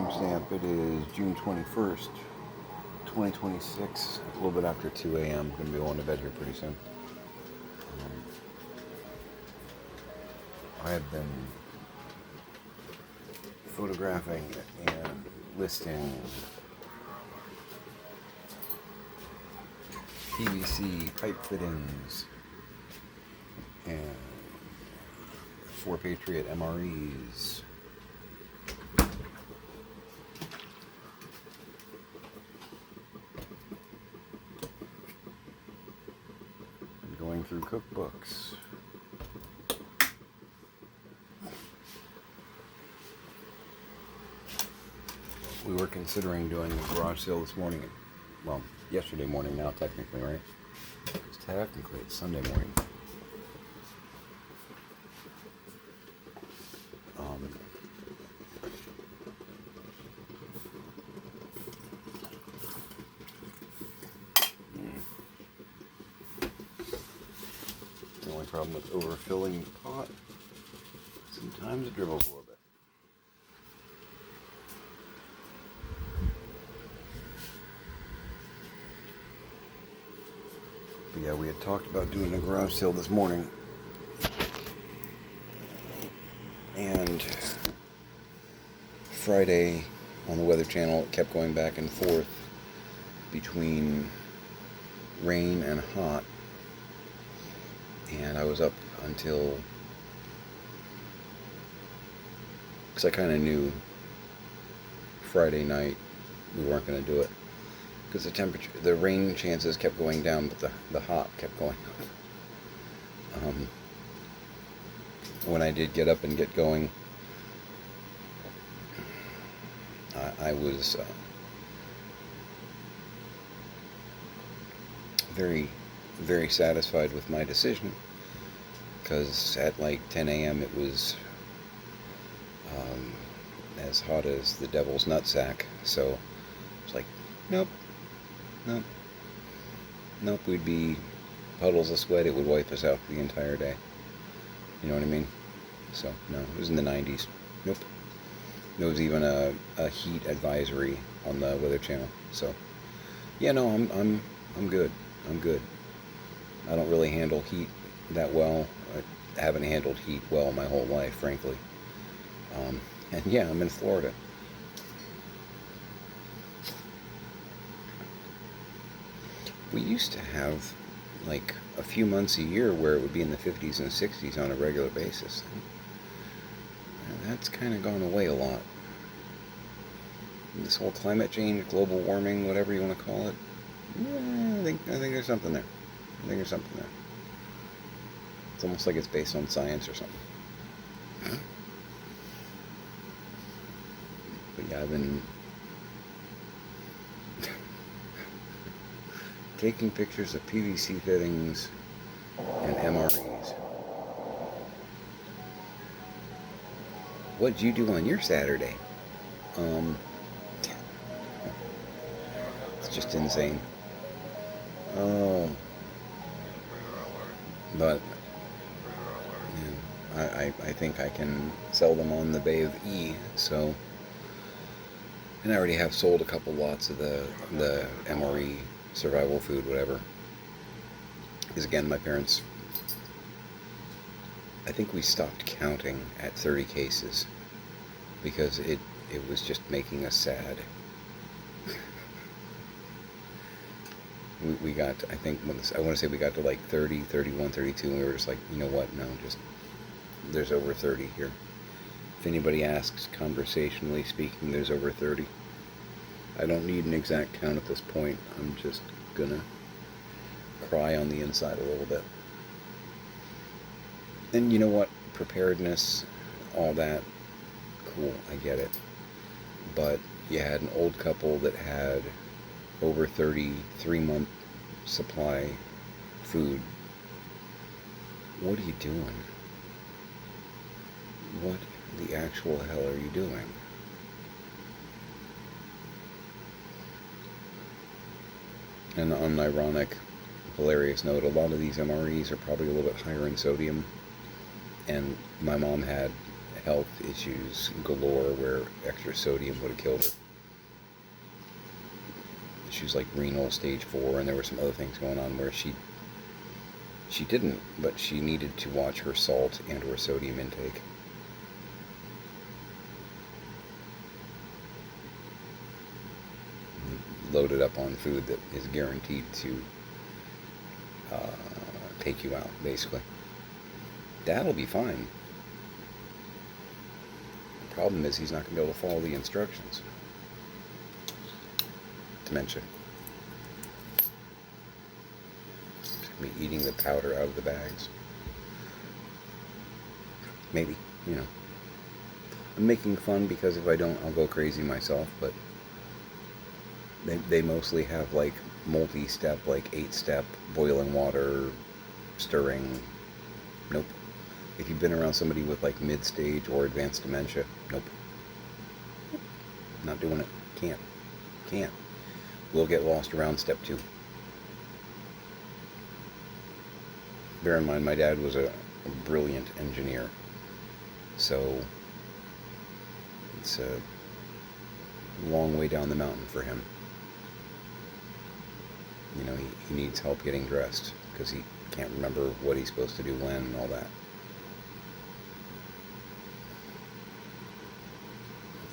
timestamp. It is June 21st, 2026. A little bit after 2 a.m. Going to be going to bed here pretty soon. I have been photographing and listing PVC pipe fittings and 4 Patriot MREs. And going through cookbooks. We were considering doing a garage sale this morning. Well, yesterday morning now, technically, right? Because technically it's Sunday morning. The only problem with overfilling the pot, sometimes it dribbles a little bit. But yeah, we had talked about doing a garage sale this morning. And Friday on the Weather Channel, it kept going back and forth between rain and hot. And I was up until, because I kind of knew Friday night we weren't going to do it. Because the rain chances kept going down, but the hot kept going up. When I did get up and get going, I was very, very satisfied with my decision, because at like 10 a.m. it was as hot as the devil's nutsack. So it's like, nope, we'd be puddles of sweat. It would wipe us out the entire day. You know what I mean? So no, it was in the 90s. Nope. There was even a heat advisory on the Weather Channel. So yeah, no, I'm good. I'm good. I don't really handle heat that well. I haven't handled heat well my whole life, frankly. And yeah, I'm in Florida. We used to have like a few months a year where it would be in the 50s and 60s on a regular basis. And that's kind of gone away a lot. This whole climate change, global warming, whatever you want to call it, yeah, I think there's something there. It's almost like it's based on science or something. But yeah, I've been taking pictures of PVC fittings and MREs. What'd you do on your Saturday? It's just insane. Oh. But yeah, I think I can sell them on the Bay of E, so, and I already have sold a couple lots of the MRE survival food, whatever. Because again, my parents, I think we stopped counting at 30 cases because it was just making us sad. we got, I think, I want to say we got to like 30, 31, 32, and we were just like, you know what, no, just, there's over 30 here. If anybody asks, conversationally speaking, there's over 30. I don't need an exact count at this point. I'm just gonna cry on the inside a little bit. And you know what? Preparedness, all that, cool, I get it. But you had an old couple that had over 33-month supply food. What are you doing? What the actual hell are you doing? And on an ironic, hilarious note, a lot of these MREs are probably a little bit higher in sodium. And my mom had health issues galore where extra sodium would have killed her. She was like renal stage 4, and there were some other things going on where she didn't, but she needed to watch her salt and her sodium intake. Loaded up on food that is guaranteed to take you out, basically. Dad'll be fine. The problem is he's not going to be able to follow the instructions. Dementia. He's going to be eating the powder out of the bags. Maybe, you know. I'm making fun because if I don't, I'll go crazy myself, but they mostly have like multi-step, like 8-step boiling water, stirring. Nope. If you've been around somebody with like mid-stage or advanced dementia, nope. Not doing it. Can't. We'll get lost around step 2. Bear in mind, my dad was a brilliant engineer, so it's a long way down the mountain for him. You know, he needs help getting dressed because he can't remember what he's supposed to do when and all that.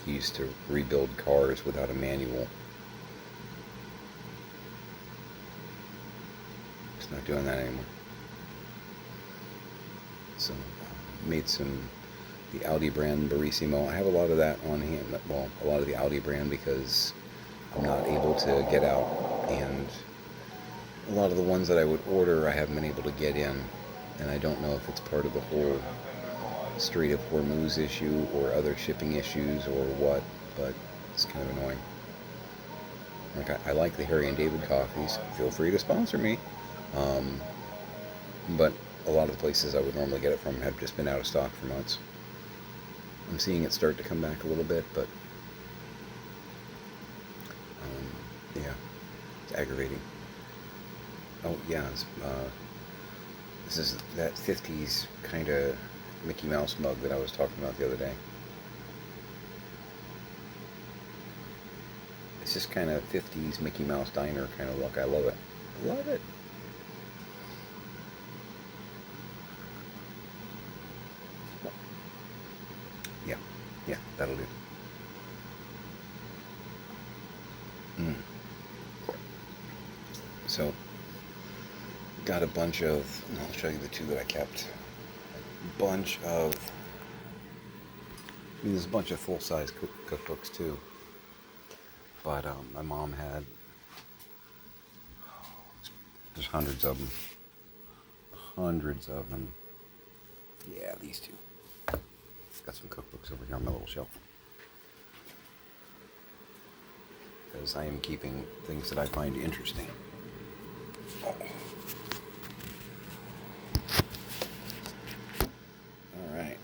He used to rebuild cars without a manual. He's not doing that anymore. So, made the Audi brand Barissimo. I have a lot of that on hand. Well, a lot of the Audi brand because I'm not able to get out, and a lot of the ones that I would order I haven't been able to get in, and I don't know if it's part of the whole Strait of Hormuz issue or other shipping issues or what, but it's kind of annoying. Like, I like the Harry and David coffees. Feel free to sponsor me. But a lot of the places I would normally get it from have just been out of stock for months. I'm seeing it start to come back a little bit, but yeah, it's aggravating. Oh yeah, this is that 50s kind of Mickey Mouse mug that I was talking about the other day. It's just kind of 50s Mickey Mouse diner kind of look. I love it. Love it. Yeah, that'll do. So, got a bunch of, I'll show you the 2 that I kept. There's a bunch of full-size cookbooks too. But my mom had, there's hundreds of them. Yeah, these 2. Got some cookbooks over here on my little shelf. Because I am keeping things that I find interesting. Oh. Alright.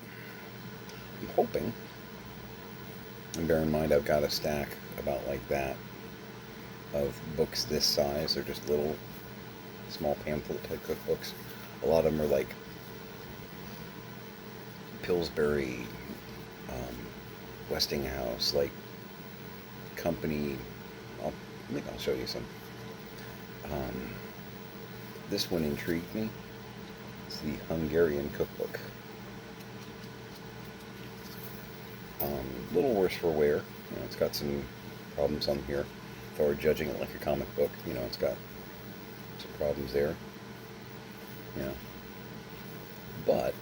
I'm hoping, and bear in mind I've got a stack about like that of books this size. They're just little, small pamphlet type cookbooks. A lot of them are like Pillsbury, Westinghouse, like company. I think I'll show you some. This one intrigued me. It's the Hungarian cookbook. A little worse for wear. You know, it's got some problems on here. If I were judging it like a comic book, you know, it's got some problems there. You know, but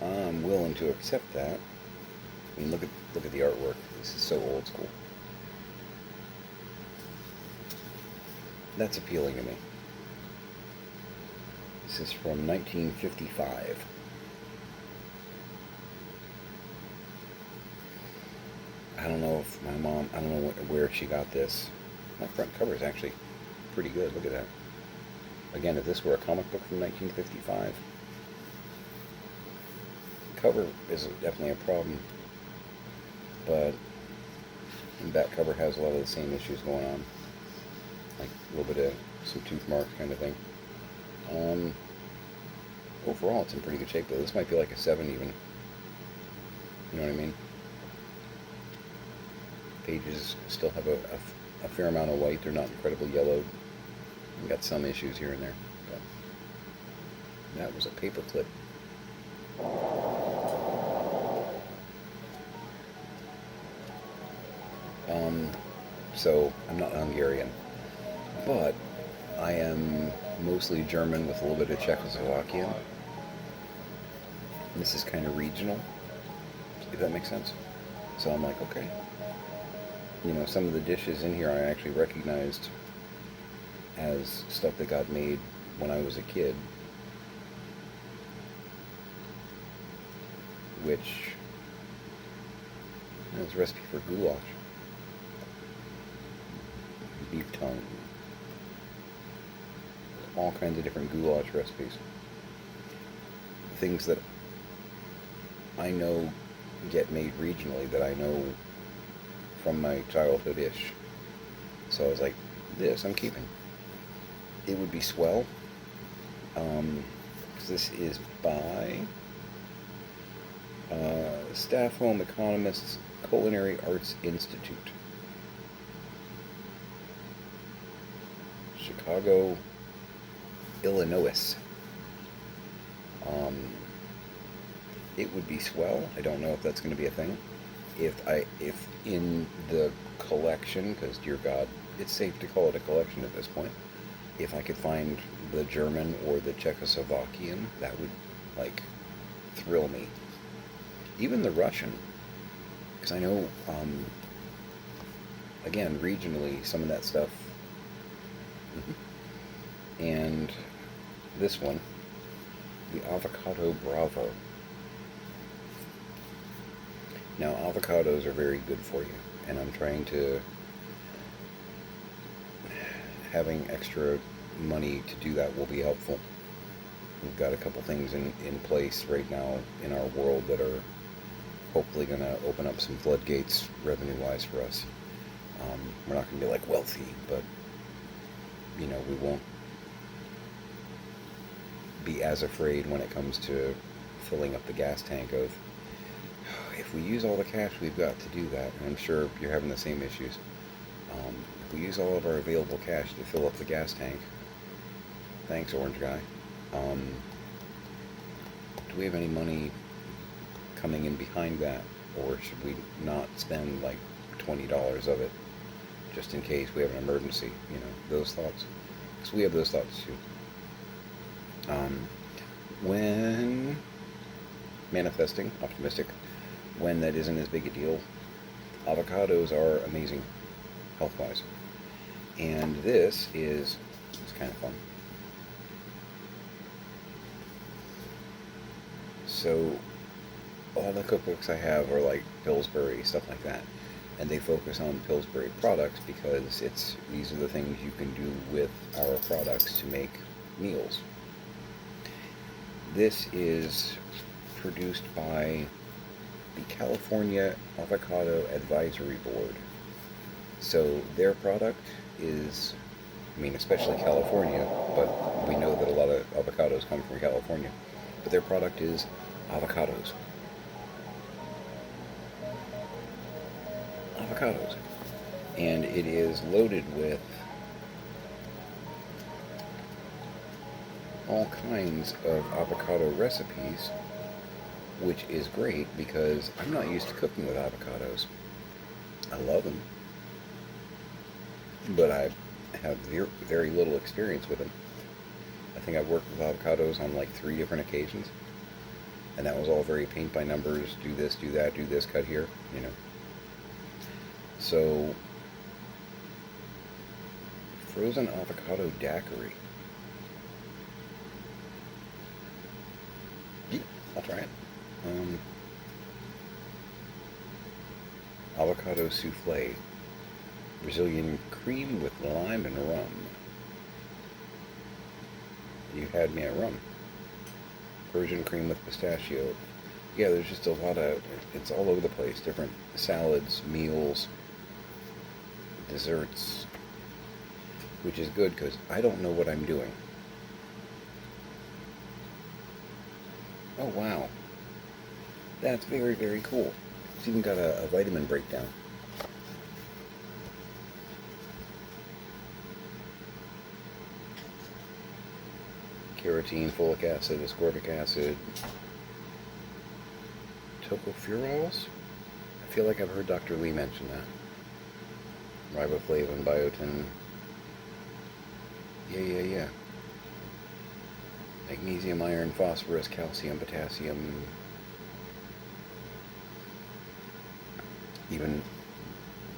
I'm willing to accept that. I mean, look at the artwork. This is so old school. That's appealing to me. This is from 1955. I don't know if my mom, I don't know where she got this. My front cover is actually pretty good. Look at that. Again, if this were a comic book from 1955, cover is definitely a problem, but the back cover has a lot of the same issues going on, like a little bit of some tooth marks kind of thing. Overall, it's in pretty good shape though. This might be like a 7 even. You know what I mean? Pages still have a fair amount of white. They're not incredibly yellowed. We've got some issues here and there. But that was a paper clip. So I'm not Hungarian, but I am mostly German with a little bit of Czechoslovakian. This is kind of regional, if that makes sense. So I'm like, okay. You know, some of the dishes in here I actually recognized as stuff that got made when I was a kid, which is a recipe for goulash. Beef tongue. All kinds of different goulash recipes. Things that I know get made regionally that I know from my childhood-ish. So I was like, this I'm keeping. It would be swell. Because this is by Staff Home Economists Culinary Arts Institute. Chicago, Illinois. It would be swell. I don't know if that's going to be a thing. If in the collection, because dear God, it's safe to call it a collection at this point. If I could find the German or the Czechoslovakian, that would like thrill me. Even the Russian, because I know, again, regionally, some of that stuff. And this one, the Avocado Bravo. Now, avocados are very good for you, and I'm trying to, having extra money to do that will be helpful. We've got a couple things in place right now in our world that are hopefully going to open up some floodgates revenue-wise for us. We're not going to be like wealthy, but you know, we won't be as afraid when it comes to filling up the gas tank of, if we use all the cash we've got to do that, and I'm sure you're having the same issues, if we use all of our available cash to fill up the gas tank, thanks, orange guy, do we have any money coming in behind that, or should we not spend like $20 of it just in case we have an emergency? You know, those thoughts, because we have those thoughts too. When manifesting, optimistic, when that isn't as big a deal, avocados are amazing health-wise. And this is, it's kind of fun. So all the cookbooks I have are like Pillsbury, stuff like that. And they focus on Pillsbury products because these are the things you can do with our products to make meals. This is produced by the California Avocado Advisory Board. So their product is, I mean, especially California, but we know that a lot of avocados come from California. But their product is avocados. Avocados. And it is loaded with all kinds of avocado recipes, which is great because I'm not used to cooking with avocados. I love them, but I have very little experience with them. I think I've worked with avocados on like 3 different occasions, and that was all very paint by numbers, do this, do that, do this, cut here, you know. So, frozen avocado daiquiri. Yeah, I'll try it. Avocado souffle. Brazilian cream with lime and rum. You had me at rum. Persian cream with pistachio. Yeah, there's just a lot of, it's all over the place. Different salads, meals, desserts, which is good because I don't know what I'm doing. Oh, wow. That's very, very cool. It's even got a vitamin breakdown. Carotene, folic acid, ascorbic acid, tocopherols? I feel like I've heard Dr. Lee mention that. Riboflavin, biotin. Yeah. Magnesium, iron, phosphorus, calcium, potassium. Even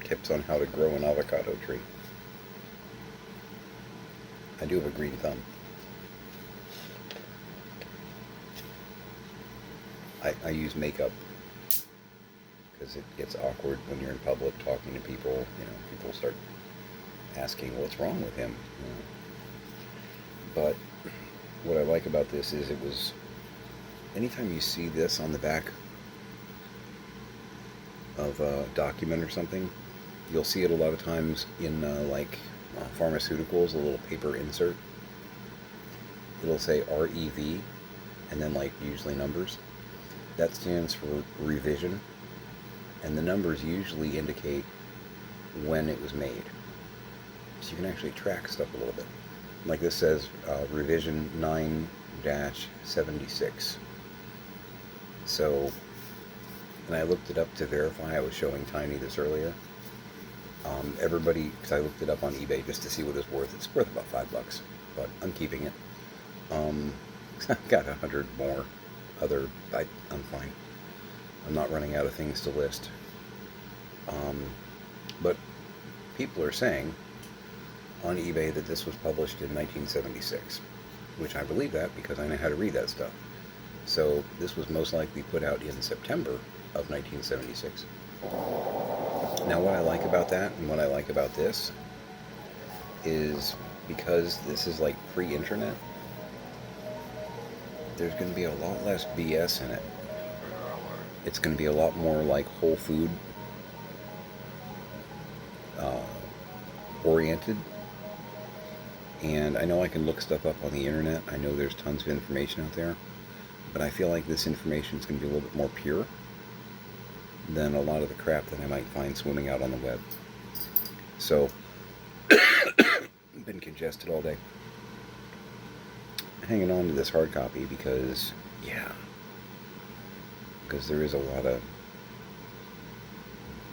tips on how to grow an avocado tree. I do have a green thumb. I use makeup because it gets awkward when you're in public talking to people. You know, people start asking what's wrong with him. You know. But what I like about this is it was, anytime you see this on the back of a document or something, you'll see it a lot of times in pharmaceuticals, a little paper insert. It'll say REV and then usually numbers. That stands for revision, and the numbers usually indicate when it was made. So you can actually track stuff a little bit. Like this says revision 9-76. So, and I looked it up to verify. I was showing Tiny this earlier. Everybody, because I looked it up on eBay just to see what it's worth. It's worth about $5, but I'm keeping it. I've got 100 more. I'm fine. I'm not running out of things to list. But people are saying on eBay that this was published in 1976, which I believe that because I know how to read that stuff. So this was most likely put out in September of 1976. Now what I like about that and what I like about this is because this is pre-internet, there's going to be a lot less BS in it. It's going to be a lot more whole food oriented. And I know I can look stuff up on the internet. I know there's tons of information out there. But I feel like this information is going to be a little bit more pure than a lot of the crap that I might find swimming out on the web. So, been congested all day. Hanging on to this hard copy because there is a lot of,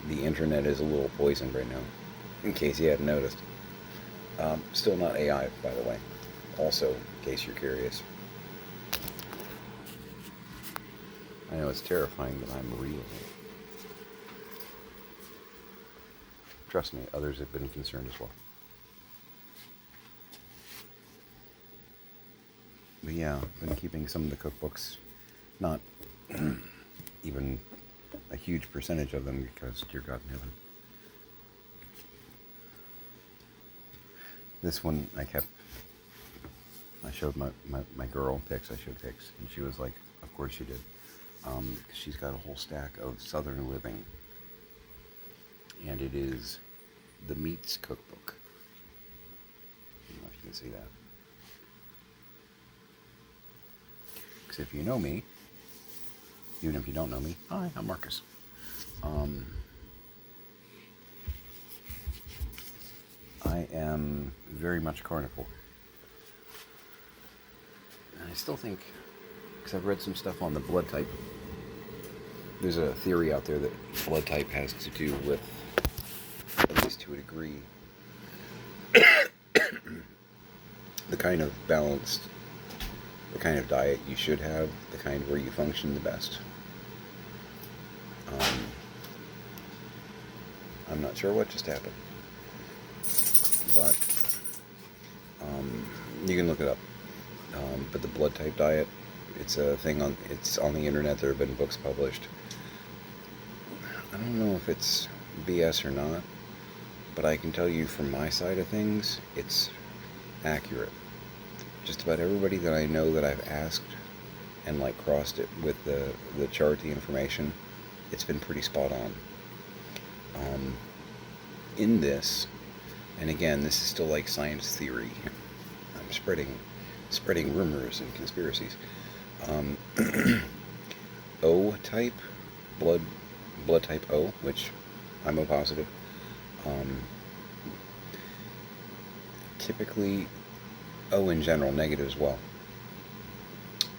the internet is a little poisoned right now, in case you hadn't noticed. Still not AI, by the way, also, in case you're curious. I know it's terrifying, but I'm real. Trust me, others have been concerned as well. But yeah, I've been keeping some of the cookbooks, not even a huge percentage of them because, dear God in heaven. This one I showed my girl pics, and she was like, of course you did. She's got a whole stack of Southern Living, and it is the Meats Cookbook. I don't know if you can see that. Because if you know me, even if you don't know me, hi, I'm Marcus. I am very much carnivore. And I still think, because I've read some stuff on the blood type, there's a theory out there that blood type has to do with, at least to a degree, the kind of balanced, the kind of diet you should have, the kind where you function the best. I'm not sure what just happened, but you can look it up. But the blood type diet, it's a thing it's on the internet. There have been books published. I don't know if it's BS or not, but I can tell you from my side of things, it's accurate. Just about everybody that I know that I've asked and crossed it with the chart, the information, it's been pretty spot on. In this, and again, this is still science theory. I'm spreading rumors and conspiracies. O type, blood type O, which I'm O positive. Um, Typically, O in general, negative as well,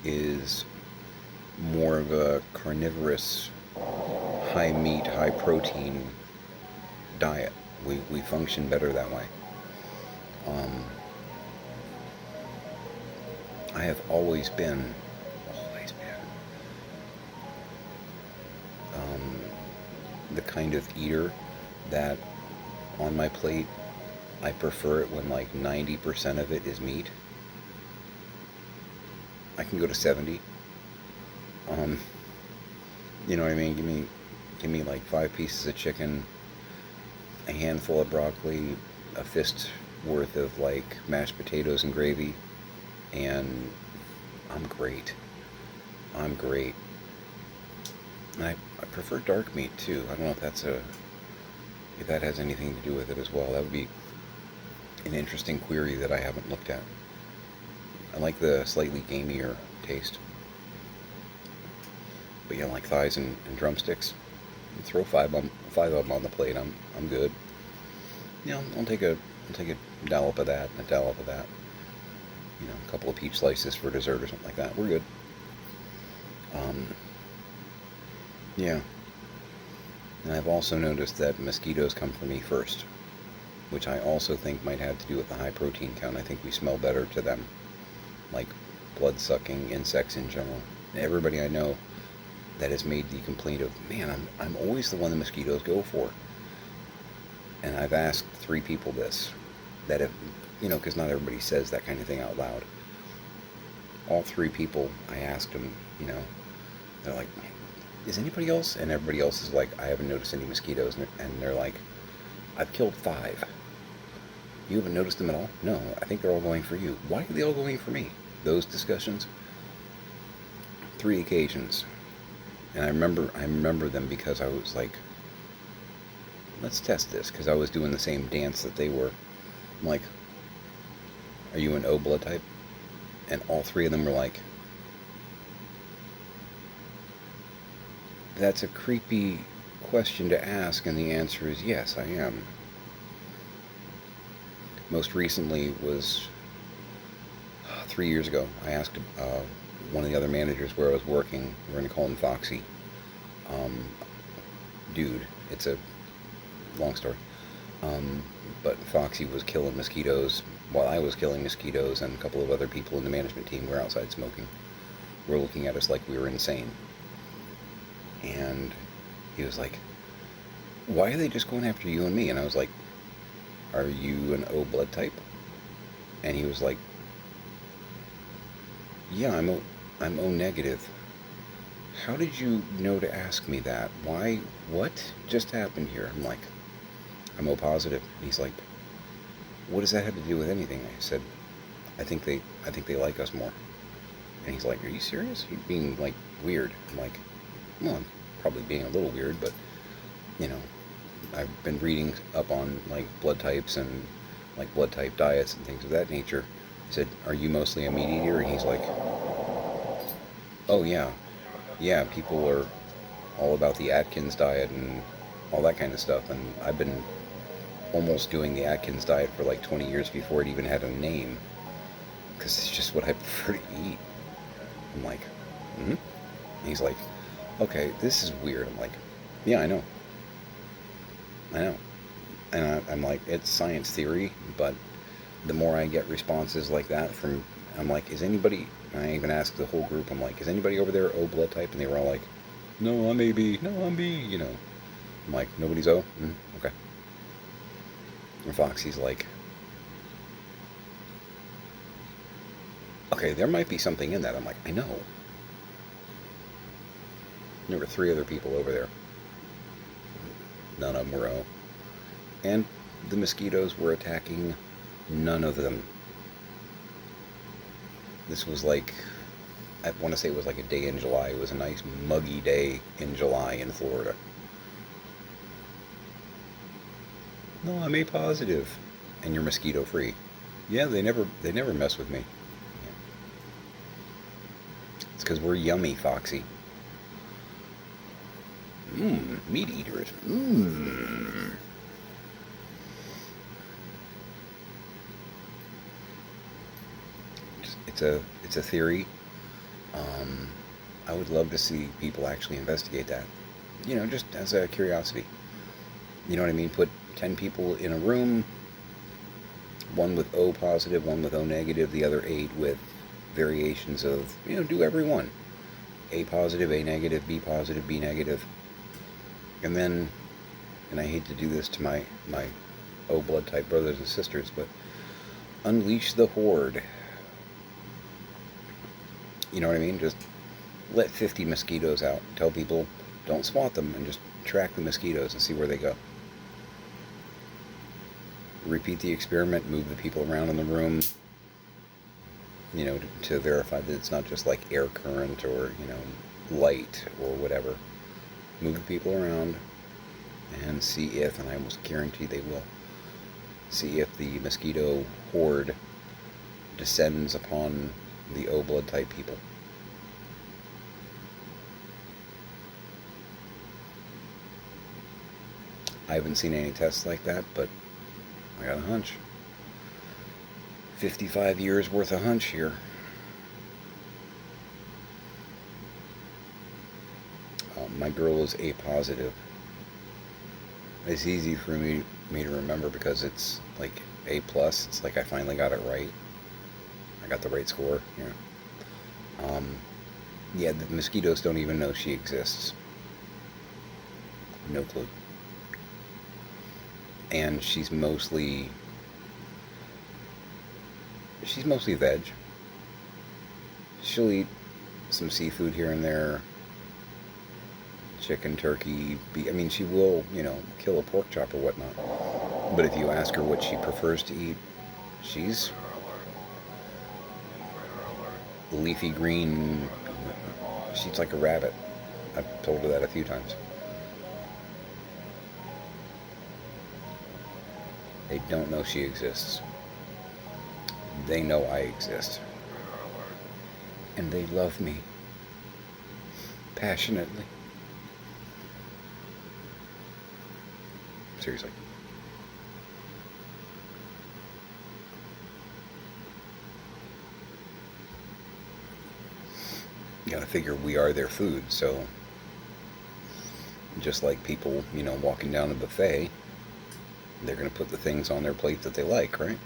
is more of a carnivorous, high meat, high protein diet. We function better that way. Um, I have always been, the kind of eater that on my plate, I prefer it when like 90% of it is meat. I can go to 70. Um, you know what I mean? Give me like 5 pieces of chicken, a handful of broccoli, a fist worth of like mashed potatoes and gravy, and I'm great. I'm great. And I prefer dark meat too. I don't know if that has anything to do with it as well. That would be an interesting query that I haven't looked at. I like the slightly gamier taste. But yeah, like thighs and drumsticks. You throw five of them on the plate. I'm good. You know, I'll take a dollop of that and a dollop of that. You know, a couple of peach slices for dessert or something like that. We're good. Um, yeah. And I've also noticed that mosquitoes come for me first, which I also think might have to do with the high protein count. I think we smell better to them, like blood-sucking insects in general. Everybody I know that has made the complaint of, man, I'm always the one the mosquitoes go for. And I've asked 3 people this, that have, you know, because not everybody says that kind of thing out loud. All 3 people, I asked them, you know, they're like, is anybody else? And everybody else is like, I haven't noticed any mosquitoes. And they're like, I've killed 5. You haven't noticed them at all? No, I think they're all going for you. Why are they all going for me? Those discussions. 3 occasions. And I remember them because I was like, let's test this, because I was doing the same dance that they were. I'm like, are you an O blood type? And all 3 of them were like, that's a creepy question to ask, and the answer is yes, I am. Most recently was 3 years ago. I asked one of the other managers where I was working, we're going to call him Foxy. Dude, it's a long story. But Foxy was killing mosquitoes while I was killing mosquitoes, and a couple of other people in the management team were outside smoking. Were looking at us like we were insane. And he was like, why are they just going after you and me? And I was like, are you an O blood type? And he was like, yeah, I'm O negative. How did you know to ask me that? Why? What just happened here? I'm like, I'm O positive. And he's like, what does that have to do with anything? I said, I think they like us more. And he's like, are you serious? You're being like weird. I'm like, well, I'm probably being a little weird, but you know, I've been reading up on like blood types and like blood type diets and things of that nature. I said, are you mostly a meat eater? And he's like, oh yeah, people are all about the Atkins diet and all that kind of stuff. And I've been almost doing the Atkins diet for like 20 years before it even had a name, because it's just what I prefer to eat. I'm like, mm-hmm. And he's like, okay, this is weird. I'm like, yeah, I know. And I'm like, it's science theory, but the more I get responses like that from, I'm like, is anybody, I even asked the whole group, I'm like, is anybody over there O blood type? And they were all like, no, I'm AB, no, I'm B, you know. I'm like, nobody's O? Okay. And Foxy's like, okay, there might be something in that. I'm like, I know. There were 3 other people over there. None of them were O. And the mosquitoes were attacking none of them. This was like, I want to say it was like a day in July. It was a nice muggy day in July in Florida. No, I'm A positive. And you're mosquito free. Yeah, they never mess with me. Yeah. It's because we're yummy, Foxy. Meat eaters. Mmm. It's a theory. Um, I would love to see people actually investigate that. Just as a curiosity. You know what I mean? Put 10 people in a room, one with O positive, one with O negative, the other 8 with variations of, do every one. A positive, A negative, B positive, B negative. And then, and I hate to do this to my O blood type brothers and sisters, but unleash the horde. You know what I mean? Just let 50 mosquitoes out. Tell people, don't swat them, and just track the mosquitoes and see where they go. Repeat the experiment, move the people around in the room, to verify that it's not just like air current or, light or whatever. Move the people around and see if, and I almost guarantee they will, see if the mosquito horde descends upon the O blood type people. I haven't seen any tests like that, but I got a hunch. 55 years worth of hunch here. My girl is A positive. It's easy for me to remember because it's like A plus. It's like I finally got it right. I got the right score. Yeah, the mosquitoes don't even know she exists. No clue. And she's mostly veg. She'll eat some seafood here and there, chicken, turkey, beef. I mean, she will, kill a pork chop or whatnot. But if you ask her what she prefers to eat, she's leafy green. She eats like a rabbit. I've told her that a few times. They don't know she exists. They know I exist. And they love me. Passionately. Seriously. You gotta figure we are their food, so just like people, walking down a buffet, they're gonna put the things on their plate that they like, right?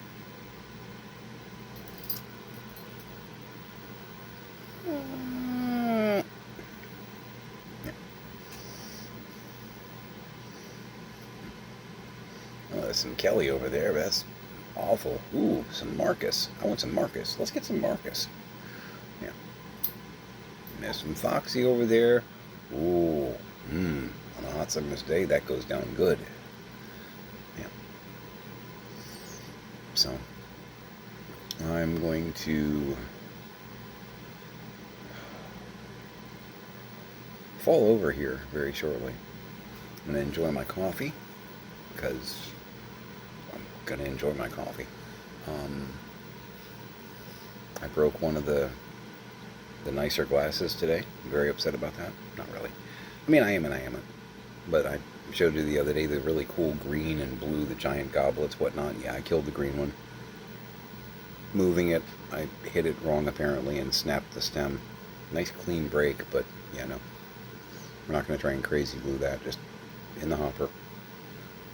Oh, there's some Kelly over there. That's awful. Ooh, some Marcus. I want some Marcus. Let's get some Marcus. Yeah. And there's some Foxy over there. Ooh. On a hot summer's day, that goes down good. Yeah. So, I'm going to fall over here very shortly. I'm going to enjoy my coffee because I'm going to enjoy my coffee. I broke one of the nicer glasses today. I'm very upset about that. Not really. I mean, I am and I amn't. But I showed you the other day the really cool green and blue, the giant goblets, whatnot. Yeah, I killed the green one. Moving it, I hit it wrong apparently and snapped the stem. Nice clean break, but yeah, no. We're not going to try and crazy glue that. Just in the hopper.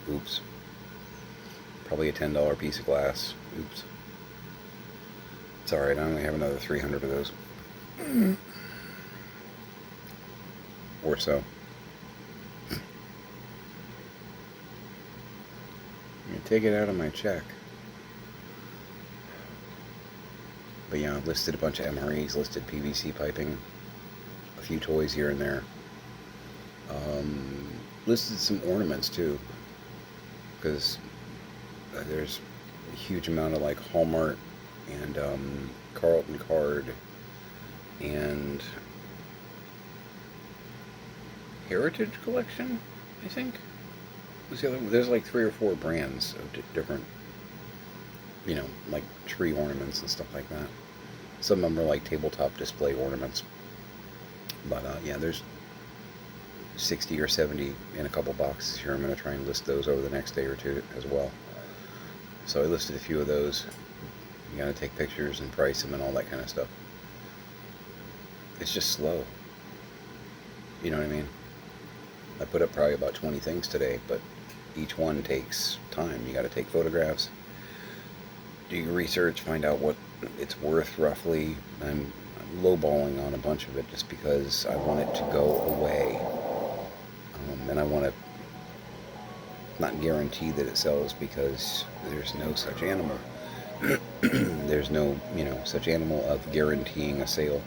Oops. Probably a $10 piece of glass. Oops. It's alright, I only have another 300 of those. Or so. Take it out of my check. But yeah, I've listed a bunch of MREs, listed PVC piping, a few toys here and there. Listed some ornaments too, because there's a huge amount of like Hallmark and Carlton Card and Heritage Collection, I think. There's like 3 or 4 brands of different, like tree ornaments and stuff like that. Some of them are like tabletop display ornaments. But yeah, there's 60 or 70 in a couple boxes here. I'm going to try and list those over the next day or two as well. So I listed a few of those. You got to take pictures and price them and all that kind of stuff. It's just slow. You know what I mean? I put up probably about 20 things today, but each one takes time. You got to take photographs, do your research, find out what it's worth roughly. I'm lowballing on a bunch of it just because I want it to go away. And I want to not guarantee that it sells because there's no such animal. There's no, such animal of guaranteeing a sale.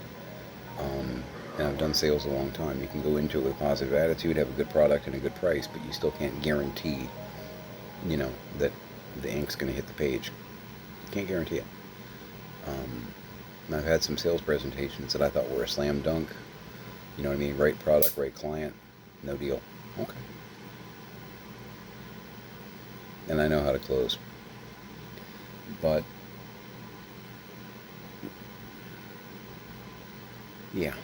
And I've done sales a long time. You can go into it with positive attitude, have a good product and a good price, but you still can't guarantee, that the ink's going to hit the page. You can't guarantee it. I've had some sales presentations that I thought were a slam dunk. You know what I mean? Right product, right client, no deal. Okay. And I know how to close. But, yeah.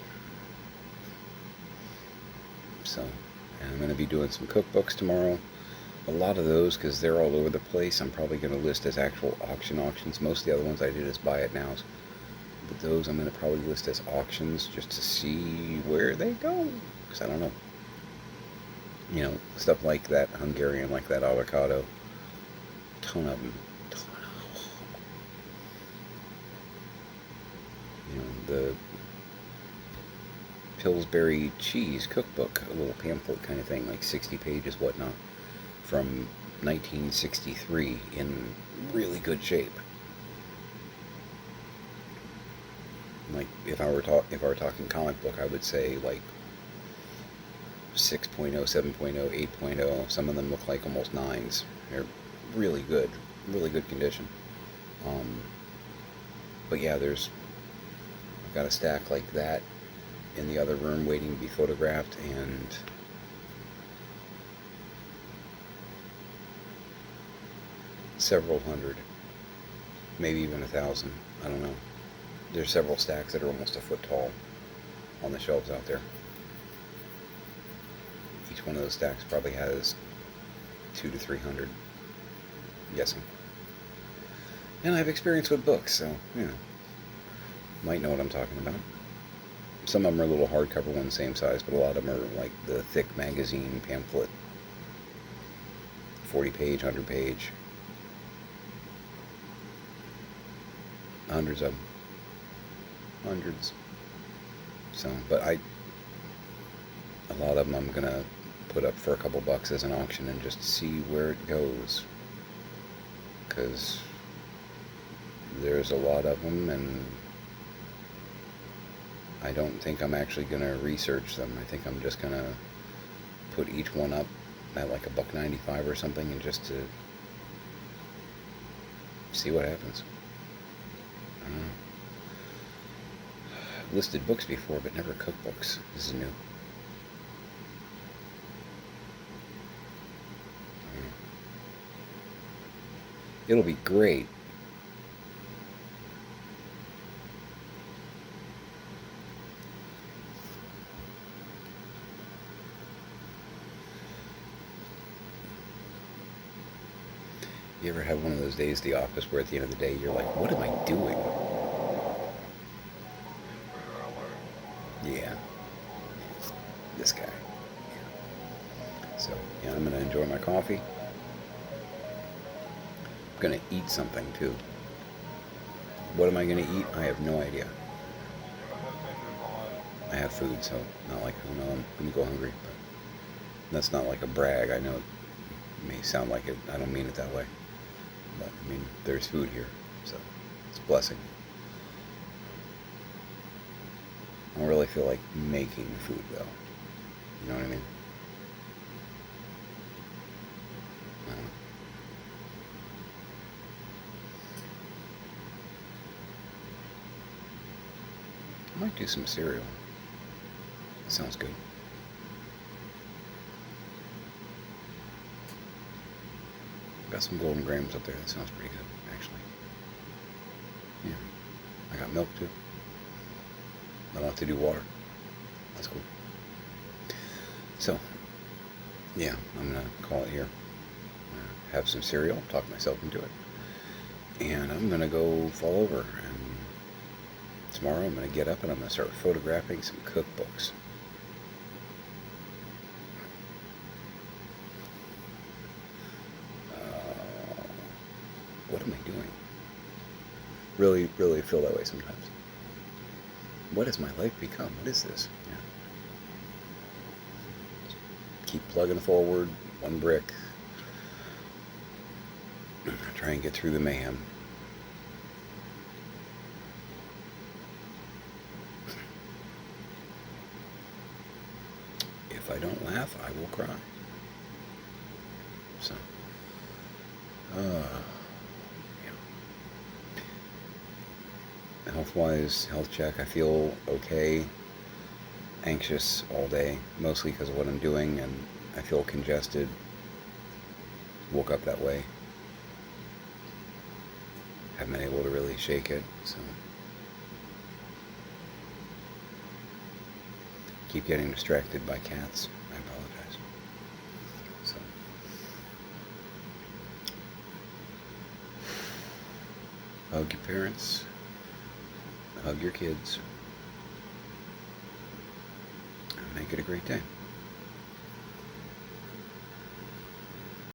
So, and I'm going to be doing some cookbooks tomorrow. A lot of those, because they're all over the place, I'm probably going to list as actual auctions. Most of the other ones I did as buy it nows. But those I'm going to probably list as auctions just to see where they go. Because I don't know. Stuff like that Hungarian, like that avocado. Ton of them. The Pillsbury cheese cookbook, a little pamphlet kind of thing, like 60 pages, whatnot, from 1963 in really good shape. Like if I were talking comic book, I would say like 6.0, 7.0, 8.0. Some of them look like almost 9s. They're really good condition. But yeah, I've got a stack like that in the other room waiting to be photographed, and several hundred, maybe even 1,000. I don't know. There's several stacks that are almost a foot tall on the shelves out there. Each one of those stacks probably has 200 to 300, I'm guessing. And I have experience with books, so might know what I'm talking about. Some of them are little hardcover ones, same size, but a lot of them are like the thick magazine pamphlet, 40-page, 100-page, hundreds of them, hundreds. So, but a lot of them I'm gonna put up for a couple bucks as an auction and just see where it goes, because there's a lot of them, and I don't think I'm actually going to research them. I think I'm just going to put each one up at like $1.95 or something, and just to see what happens. I don't know. I've listed books before, but never cookbooks. This is new. It'll be great. You ever have one of those days at the office where at the end of the day you're like, what am I doing? Yeah. This guy. Yeah. So, yeah, I'm going to enjoy my coffee. I'm going to eat something too. What am I going to eat? I have no idea. I have food, so not like, I'm going to go hungry. But that's not like a brag. I know it may sound like it. I don't mean it that way. But, I mean, there's food here, so it's a blessing. I don't really feel like making food, though. You know what I mean? I don't know. I might do some cereal. That sounds good. Got some Golden Grahams up there. That sounds pretty good, actually. Yeah. I got milk, too. I don't have to do water. That's cool. So, yeah, I'm gonna call it here. Have some cereal, talk myself into it, and I'm gonna go fall over. And tomorrow I'm gonna get up and I'm gonna start photographing some cookbooks. What am I doing? Really, really feel that way sometimes. What has my life become? What is this? Yeah. Keep plugging forward, one brick. Try and get through the mayhem. If I don't laugh, I will cry. So, yeah. Health-wise, health check, I feel okay. Anxious all day, mostly because of what I'm doing, and I feel congested. Woke up that way. Haven't been able to really shake it, so keep getting distracted by cats. I apologize. So, hug your parents, hug your kids, and make it a great day.